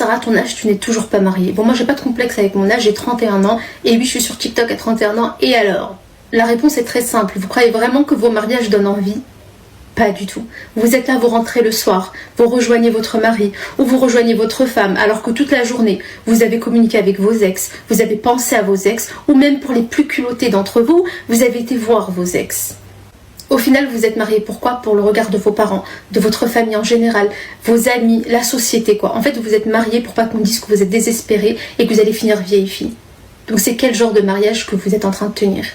Sarah, ton âge, tu n'es toujours pas mariée. Bon, moi j'ai pas de complexe avec mon âge, j'ai 31 ans et oui, je suis sur TikTok à 31 ans. Et alors? La réponse est très simple. Vous croyez vraiment que vos mariages donnent envie? Pas du tout. Vous êtes là, vous rentrez le soir, vous rejoignez votre mari ou vous rejoignez votre femme alors que toute la journée, vous avez communiqué avec vos ex, vous avez pensé à vos ex ou même pour les plus culottés d'entre vous, vous avez été voir vos ex. Au final, vous êtes mariés. Pourquoi? Pour le regard de vos parents, de votre famille en général, vos amis, la société quoi. En fait, vous êtes mariés pour pas qu'on dise que vous êtes désespérés et que vous allez finir vieille fille. Donc c'est quel genre de mariage que vous êtes en train de tenir?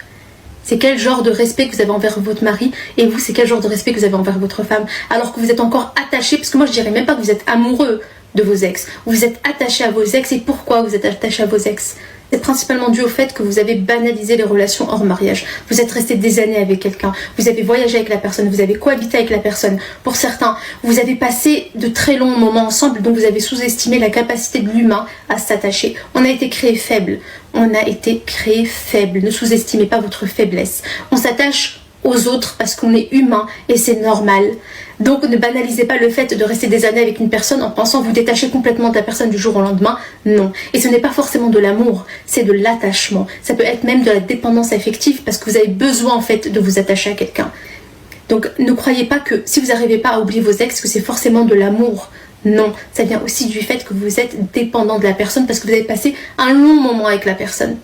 C'est quel genre de respect que vous avez envers votre mari et vous, c'est quel genre de respect que vous avez envers votre femme alors que vous êtes encore attaché, parce que moi je dirais même pas que vous êtes amoureux de vos ex, vous êtes attaché à vos ex. Et pourquoi vous êtes attaché à vos ex? C'est principalement dû au fait que vous avez banalisé les relations hors mariage. Vous êtes resté des années avec quelqu'un, vous avez voyagé avec la personne, vous avez cohabité avec la personne. Pour certains, vous avez passé de très longs moments ensemble, donc vous avez sous-estimé la capacité de l'humain à s'attacher. On a été créé faible. On a été créé faible. Ne sous-estimez pas votre faiblesse. On s'attache aux autres parce qu'on est humain et c'est normal. Donc ne banalisez pas le fait de rester des années avec une personne en pensant vous détacher complètement de la personne du jour au lendemain. Non. Et ce n'est pas forcément de l'amour, c'est de l'attachement. Ça peut être même de la dépendance affective parce que vous avez besoin en fait de vous attacher à quelqu'un. Donc ne croyez pas que si vous n'arrivez pas à oublier vos ex que c'est forcément de l'amour. Non, ça vient aussi du fait que vous êtes dépendant de la personne parce que vous avez passé un long moment avec la personne.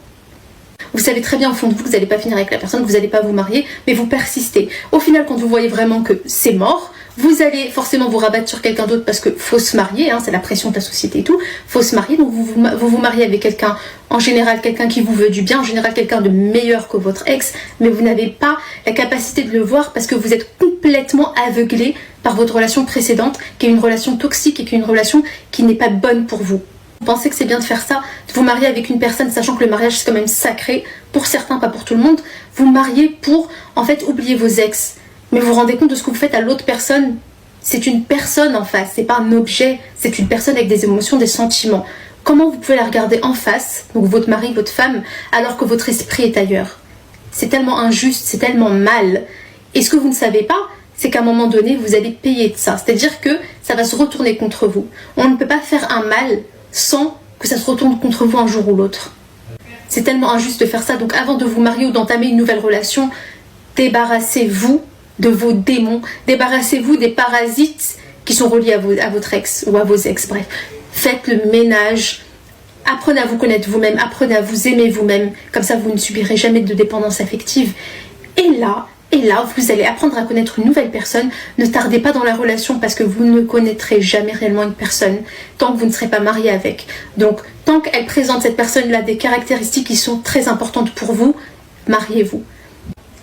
Vous savez très bien au fond de vous que vous n'allez pas finir avec la personne, que vous n'allez pas vous marier, mais vous persistez. Au final, quand vous voyez vraiment que c'est mort, vous allez forcément vous rabattre sur quelqu'un d'autre parce que faut se marier, hein, c'est la pression de la société et tout, faut se marier, donc vous mariez avec quelqu'un, en général quelqu'un qui vous veut du bien, en général quelqu'un de meilleur que votre ex, mais vous n'avez pas la capacité de le voir parce que vous êtes complètement aveuglé par votre relation précédente, qui est une relation toxique et qui est une relation qui n'est pas bonne pour vous. Vous pensez que c'est bien de faire ça, de vous marier avec une personne, sachant que le mariage c'est quand même sacré, pour certains, pas pour tout le monde, vous mariez pour en fait oublier vos ex. Mais vous vous rendez compte de ce que vous faites à l'autre personne? C'est une personne en face, c'est pas un objet, c'est une personne avec des émotions, des sentiments. Comment vous pouvez la regarder en face, donc votre mari, votre femme, alors que votre esprit est ailleurs? C'est tellement injuste, c'est tellement mal. Et ce que vous ne savez pas, c'est qu'à un moment donné, vous allez payer de ça. C'est-à-dire que ça va se retourner contre vous. On ne peut pas faire un mal sans que ça se retourne contre vous un jour ou l'autre. C'est tellement injuste de faire ça. Donc avant de vous marier ou d'entamer une nouvelle relation, débarrassez-vous de vos démons, débarrassez-vous des parasites qui sont reliés à votre ex ou à vos ex, bref. Faites le ménage, apprenez à vous connaître vous-même, apprenez à vous aimer vous-même, comme ça vous ne subirez jamais de dépendance affective. Et là, vous allez apprendre à connaître une nouvelle personne. Ne tardez pas dans la relation parce que vous ne connaîtrez jamais réellement une personne tant que vous ne serez pas marié avec. Donc, tant qu'elle présente cette personne-là des caractéristiques qui sont très importantes pour vous, mariez-vous.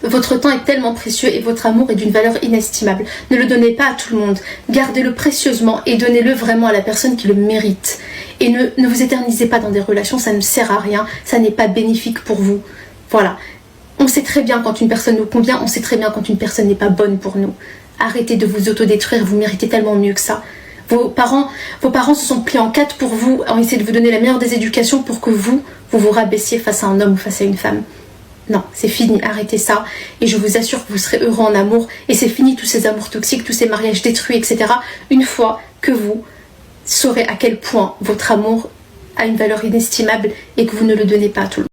Votre temps est tellement précieux et votre amour est d'une valeur inestimable. Ne le donnez pas à tout le monde. Gardez-le précieusement et donnez-le vraiment à la personne qui le mérite. Et ne vous éternisez pas dans des relations, ça ne sert à rien, ça n'est pas bénéfique pour vous. Voilà. On sait très bien quand une personne nous convient, on sait très bien quand une personne n'est pas bonne pour nous. Arrêtez de vous autodétruire, vous méritez tellement mieux que ça. Vos parents se sont pliés en quatre pour vous, ont essayé de vous donner la meilleure des éducations pour que vous vous rabaissiez face à un homme ou face à une femme. Non, c'est fini, arrêtez ça. Et je vous assure que vous serez heureux en amour. Et c'est fini tous ces amours toxiques, tous ces mariages détruits, etc. Une fois que vous saurez à quel point votre amour a une valeur inestimable et que vous ne le donnez pas à tout le monde.